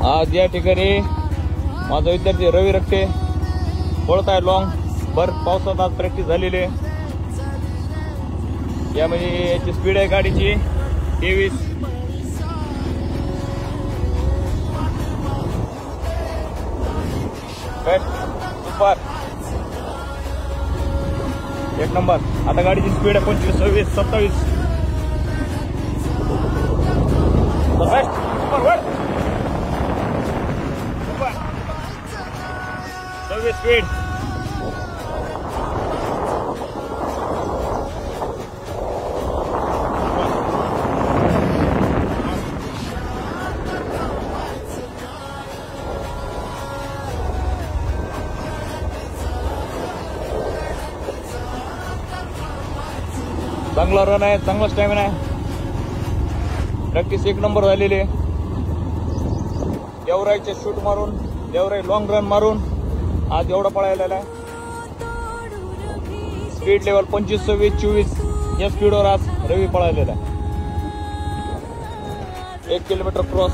आज या ठिकाणी माझा विद्यार्थी रवी रक्ते पळत आहे लॉंग भर पावसात आज प्रॅक्टिस झालेली आहे। यामध्ये याची स्पीड आहे गाडीची 23। Best super 1 number. आता गाडीची स्पीड आहे 25, 26, 27। बेस्ट सुपर वर सुपर 26 स्पीड। चांगला रन आहे, चांगला स्टॅमिना आहे। प्रॅक्टिस 1 नंबर झालेली आहे। देवराईचे शूट मारून देवराई लॉंग रन मारून आज एवढा पळायला आहे। स्पीड लेवल 25, 26, 24 या स्पीडवर आज रवी पळायलेला आहे। 1 किलोमीटर क्रॉस